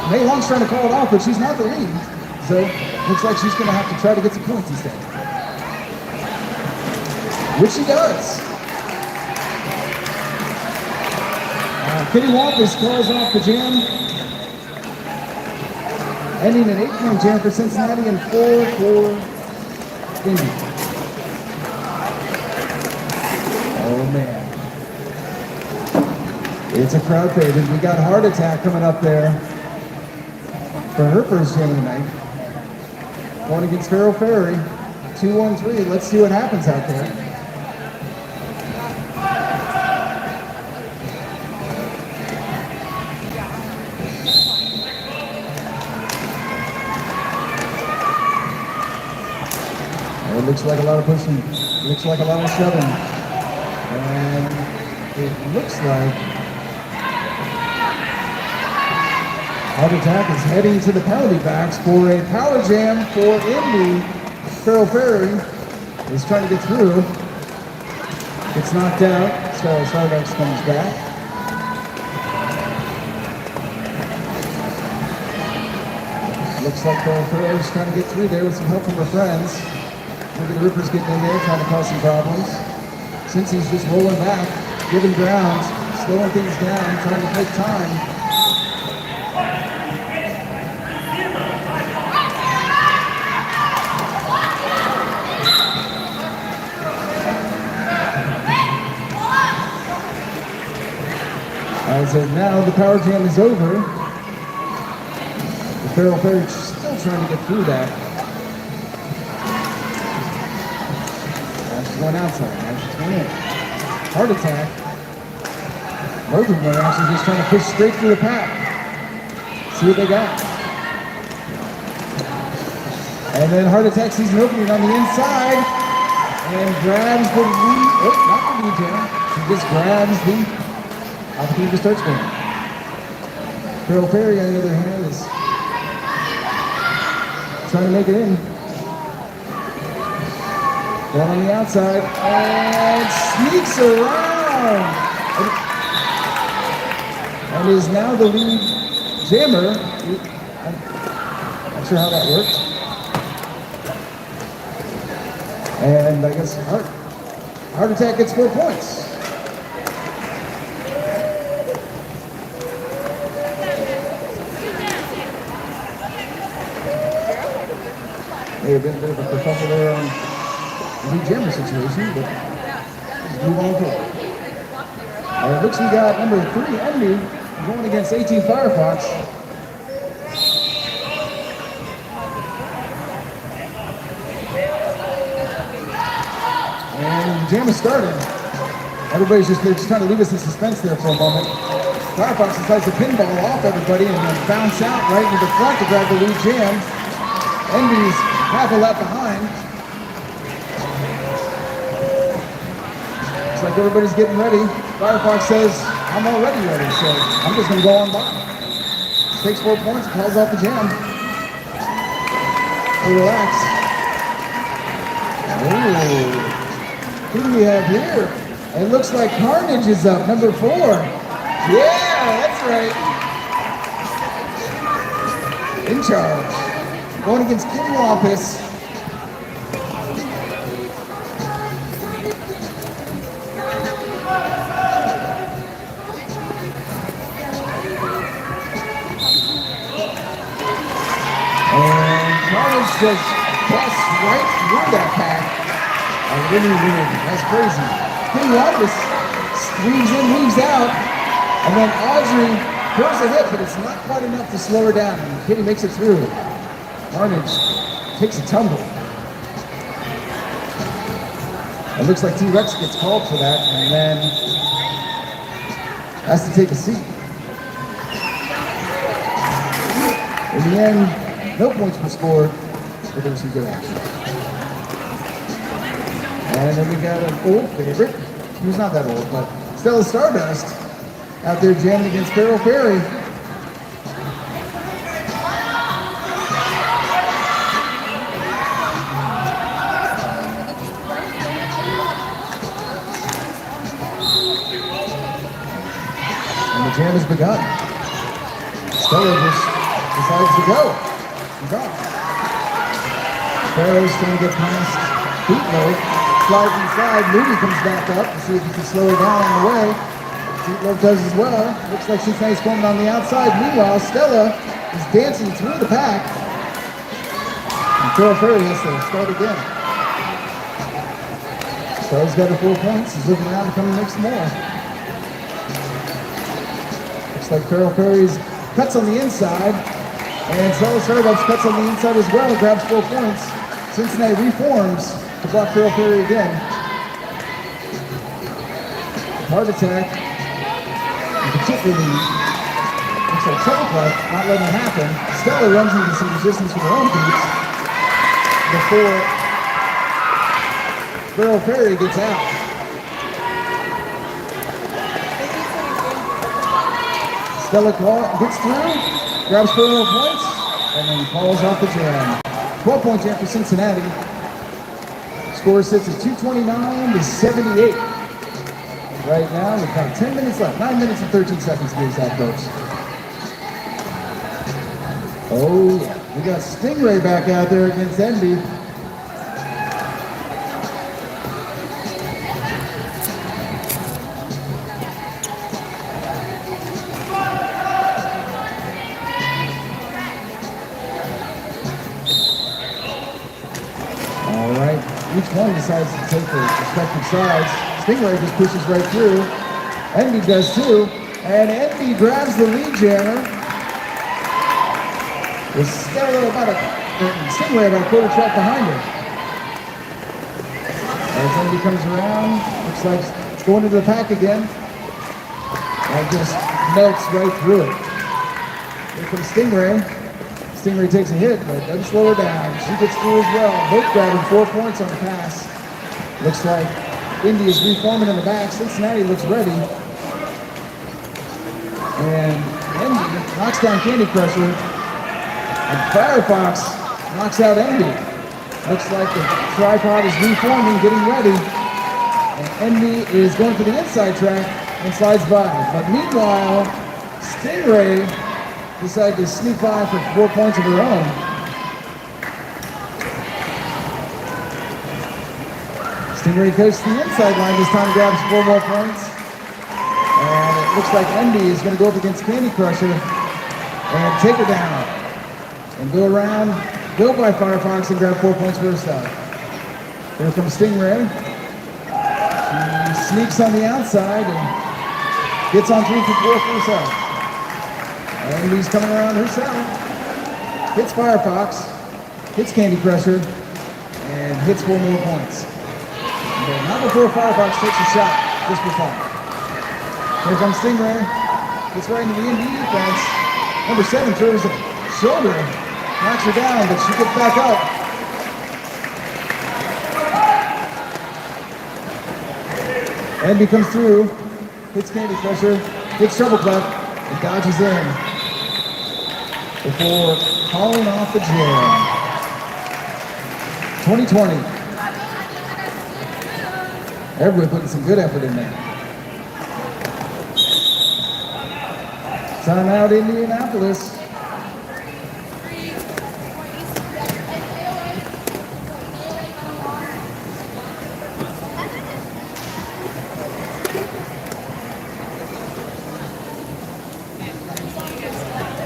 May Long's trying to call it off, but she's not the lead. So looks like she's going to have to try to get some points instead. Which she does. Kitty Wampus calls off the jam, ending an 8-point jam for Cincinnati and 4 for Indy. Oh man. It's a crowd favorite. We got Heart Attack coming up there for her first jam of the night. Going against Feral Fairy. 2-1-3. Let's see what happens out there. It looks like a lot of pushing, looks like a lot of shoving, and it looks like Heart Attack is heading to the penalty box for a power jam for Indy. Feral Fairy is trying to get through. Gets knocked out, so Starbucks comes back. Looks like Feral Fairy is trying to get through there with some help from her friends. Look at the Ripper's getting in there, trying to cause some problems. Since he's just rolling back, giving ground, slowing things down, trying to take time. As of now, the power jam is over. The Feral Fairy is still trying to get through that. Going outside, now she's going in. Heart Attack. Both of them are actually just trying to push straight through the pack. See what they got. And then Heart Attack sees an opening on the inside and grabs the lead. Oh, not the lead jam. She just grabs the opportunity to start scoring. Feral Fairy, on the other hand, is trying to make it in. Going on the outside, and sneaks around, and is now the lead jammer. I'm not sure how that worked. And I guess Heart Attack gets 4 points. May have been a bit of a kerfuffle there on the jammer situation, but move on forward. It looks we got number 3, Envy, going against 18 Firefox. And the jam has started. Everybody's just trying to leave us in suspense there for a moment. Firefox decides to pinball off everybody and then bounce out right into the front to grab the lead jam. Envy's half a lap behind. Looks like everybody's getting ready. Firefox says, I'm already ready, so I'm just going to go on by. Takes 4 points and calls off the jam. Relax. Ooh. Who do we have here? It looks like Carnage is up, number 4. Yeah, that's right. In charge. Going against Kim Wampus. And Carnage just busts right through that pack. Really weird. That's crazy. Kim Wampus weaves in, weaves out. And then Audrey throws a hit, but it's not quite enough to slow her down. And Kitty makes it through. Carnage takes a tumble. It looks like T-Rex gets called for that and then has to take a seat. In the end, no points were scored, but there was some good action. And then we got an old favorite. He's not that old, but Stella Stardust out there jamming against Carol Perry. And the jam has begun. Stella just decides to go. She's off. Perry's trying to get past Heat Mode. Slides inside. Moody comes back up to see if he can slow her down on the way. Love does as well. Looks like she's nice coming on the outside. Meanwhile, Stella is dancing through the pack. And Carol Perry has to start again. Stella's got her 4 points. She's looking around to come and make some more. Looks like Carol Perry's cuts on the inside. And Stella Stardust cuts on the inside as well and grabs 4 points. Cincinnati reforms to block Carol Perry again. Heart attack. Particularly, looks like trouble clutch, not letting it happen. Stella runs into some resistance from her own beats before Carol Perry gets out. Stella gets through, grabs 4 more points, and then falls off the jam. 12-point jam for Cincinnati. Score sits at 229 to 78. Right now, we've got 10 minutes left. 9 minutes and 13 seconds to be exact, folks. Oh, yeah. We got Stingray back out there against Envy. All right. Each one decides to take their respective sides. Stingray just pushes right through. Envy does too. And Envy grabs the lead jammer. With Stella Stingray about a quarter track behind her. As Envy comes around, looks like it's going into the pack again. And just melts right through it. Here comes Stingray. Stingray takes a hit, but doesn't slow her down. She gets through as well. Both grabbing 4 points on the pass. Looks like Indy is reforming in the back. Cincinnati looks ready. And Envy knocks down Candy Crusher. And Firefox knocks out Envy. Looks like the tripod is reforming, getting ready. And Envy is going for the inside track and slides by. But meanwhile, Stingray decided to sneak by for 4 points of her own. Stingray goes to the inside line this time, grabs 4 more points. And it looks like Envy is going to go up against Candy Crusher and take her down. And go around, go by Firefox and grab 4 points for herself. Here comes Stingray. She sneaks on the outside and gets on 3 for 4 for herself. And he's coming around herself. Hits Firefox, hits Candy Crusher, and hits 4 more points. But not before Firefox takes a shot, just for fun. Here comes Stingray. Gets right into the ND defense. Number 7 throws a shoulder, knocks her down, but she gets back up. Envy comes through, hits Candy Crusher, hits Treble Clef, and dodges in before calling off the jam. 2020. Everybody putting some good effort in there. Timeout Indianapolis.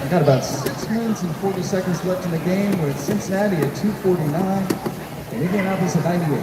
We've got about 6 minutes and 40 seconds left in the game with Cincinnati at 249 and Indianapolis at 98.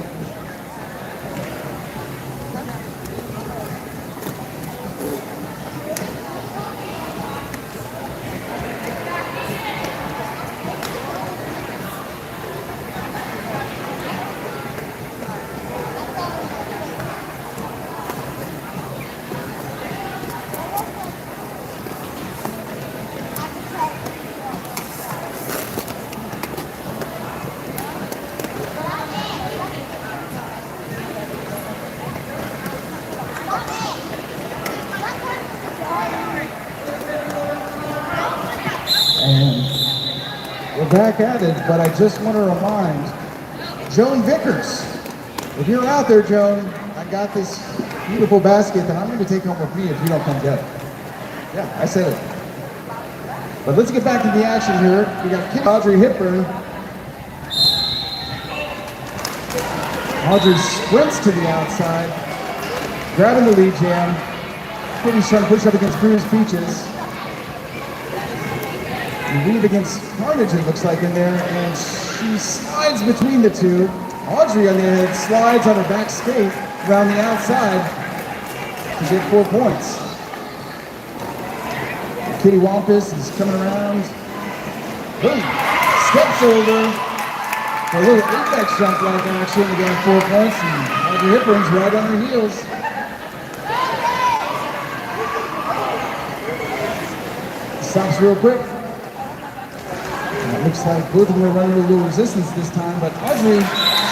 Back at it, but I just want to remind Joan Vickers, if you're out there, Joan, I got this beautiful basket that I'm going to take home with me if you don't come get it. Yeah, I said it. But let's get back to the action here. We got Audrey Hepburn. Audrey sprints to the outside, grabbing the lead jam. Kitty's trying to push up against Cruz Peaches. Weave against Carnage, it looks like, in there, and she slides between the two. Audrey, on the other hand, slides on her back skate around the outside to get 4 points. Kitty Wampus is coming around. Boom! Steps over for a little apex jump like action to get 4 points, and Audrey Hepburn's right on her heels. Stops real quick. Looks like both of them are running a little resistance this time, but Audrey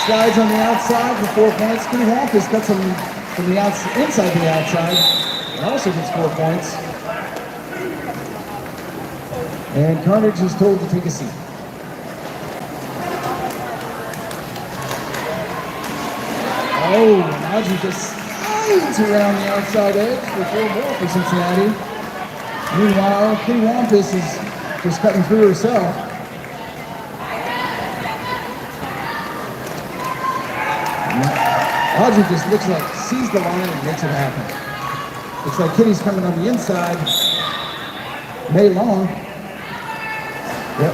slides on the outside for 4 points. Kitty Wampus cuts them from the inside the outside and also gets 4 points. And Carnage is told to take a seat. Oh, and Audrey just slides around the outside edge for 4 more for Cincinnati. Meanwhile, Kitty Wampus is just cutting through herself. Audrey just looks like sees the line and makes it happen. Looks like Kitty's coming on the inside. May Long. Yep.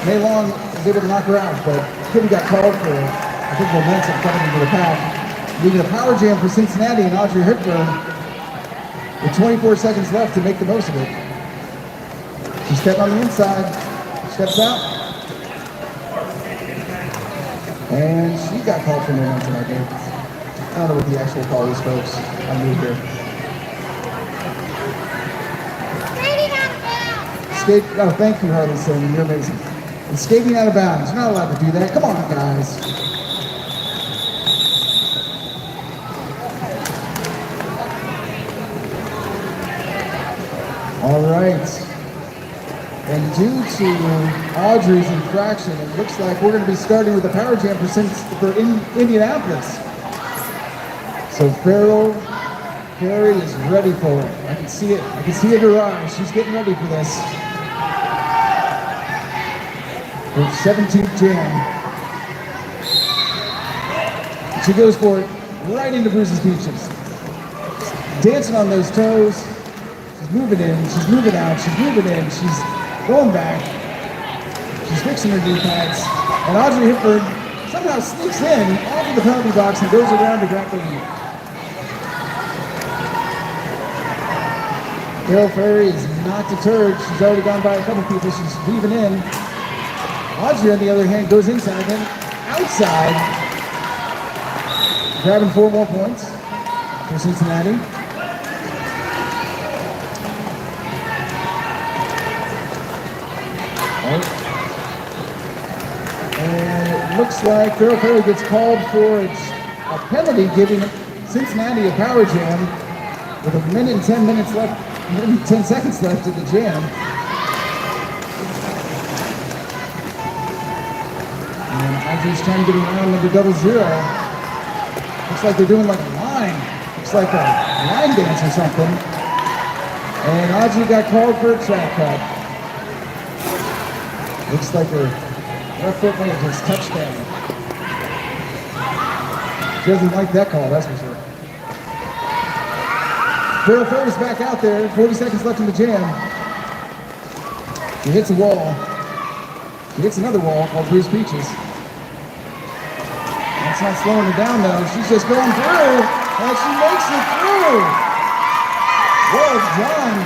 May Long was able to knock her out, but Kitty got called for, I think, momentum coming into the pack. Leaving a power jam for Cincinnati and Audrey Hepburn with 24 seconds left to make the most of it. She stepped on the inside, steps out, and she got called for momentum, I think. I don't know what the actual call is, folks. I'm new here. Skate, oh, thank you, Harley Simon. You're amazing. And skating out of bounds. You're not allowed to do that. Come on, guys. All right. And due to Audrey's infraction, it looks like we're going to be starting with the power jam for Indianapolis. So Perry is ready for it. I can see it. I can see it in her eyes. She's getting ready for this. Her 17th jam. She goes for it right into Bruce's Peaches. Dancing on those toes. She's moving in. She's moving out. She's moving in. She's going back. She's fixing her knee pads. And Audrey Hepburn somehow sneaks in off of the penalty box and goes around to grab the lead. Carol Ferry is not deterred. She's already gone by a couple people. She's weaving in. Audrey, on the other hand, goes inside, then outside. Grabbing 4 more points for Cincinnati. And it looks like Carol Ferry gets called for a penalty, giving Cincinnati a power jam with 1 minute and 10 minutes left, 10 seconds left of the jam. And Audrey's trying to get around number 00. Looks like they're doing like a line. Looks like a line dance or something. And Audrey got called for a track cut. Looks like her left foot may have just touched down. She doesn't like that call, that's for sure. Carol Ferry's back out there, 40 seconds left in the jam. She hits a wall. She hits another wall called Bruce Peaches. That's not slowing her down though. She's just going through, and she makes it through. Well done.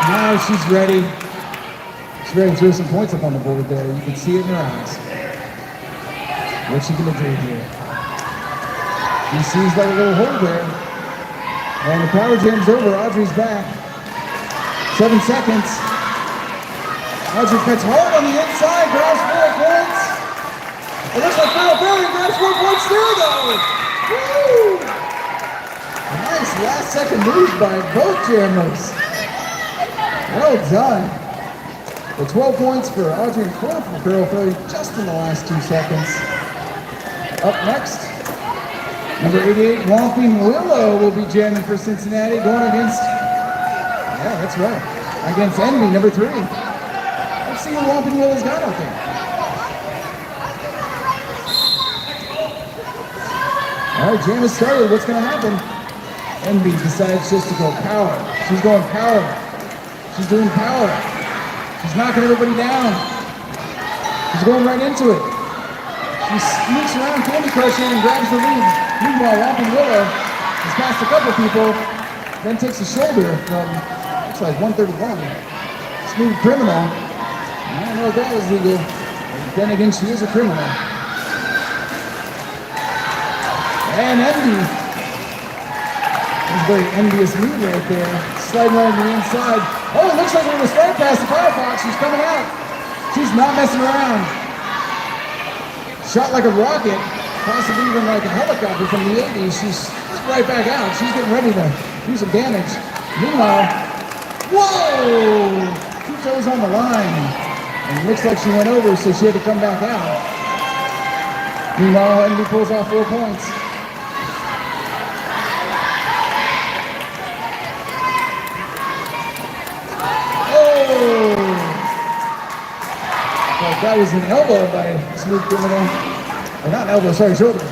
Now she's ready. She's ready to throw some points up on the board there. You can see it in her eyes. What's she gonna do here? She sees like a little hole there. And the power jam's over. Audrey's back. 7 seconds. Audrey cuts hard on the inside, grabs 4 points. It looks like Carol Ferry grabs 4 points through though. Woo! Nice last second move by both jammers. Well done. The 12 points for Audrey and 12 for Carol Ferry just in the last 2 seconds. Up next, number 88, Whomping Willow will be jamming for Cincinnati, going against, yeah, that's right, against Envy, number 3. Let's see what Whomping Willow's got out there. All right, jam has started. What's going to happen? Envy decides just to go power. She's going power. She's doing power. She's knocking everybody down. She's going right into it. She sneaks around Candy Crusher and grabs the lead. Meanwhile, Whomping Willow has passed a couple people, then takes a shoulder from, looks like 131. Smooth Criminal. I don't know if that was legal. But then again, she is a criminal. And Envy. That's a very envious move right there. Sliding right on the inside. Oh, it looks like we're going to start past the Firefox. She's coming out. She's not messing around. Shot like a rocket, possibly even like a helicopter from the 80s. She's right back out. She's getting ready to do some damage. Meanwhile, whoa! 2 toes on the line. And it looks like she went over, so she had to come back out. Meanwhile, Envy pulls off 4 points. That was an elbow by Smooth Criminal. Or not an elbow, sorry, shoulder.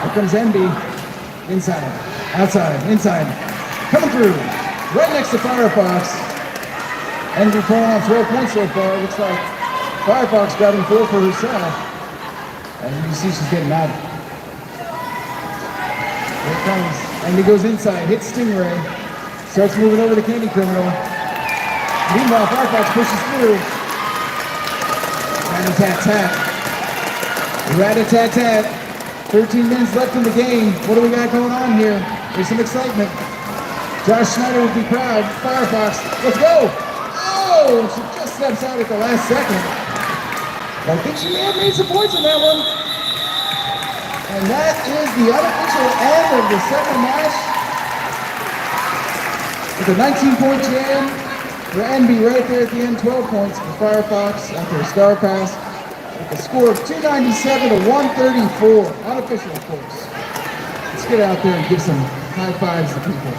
Here comes Envy. Inside, outside, inside. Coming through. Right next to Firefox. Envy pulling off 12 points so far. Looks like Firefox grabbing 4 for herself. And you see she's getting out. Here it comes. Envy goes inside, hits Stingray. Starts moving over to Candy Criminal. Meanwhile, Firefox pushes through. Rat-a-tat-tat. Rat-a-tat-tat. 13 minutes left in the game. What do we got going on here? There's some excitement. Josh Schneider would be proud. Firefox, let's go! Oh, she just steps out at the last second. I think she may have made some points in that one. And that is the unofficial end of the second match. With a 19-point jam. For Envy right there at the end, 12 points for Firefox after a star pass with a score of 297 to 134. Unofficial, of course. Let's get out there and give some high fives to people.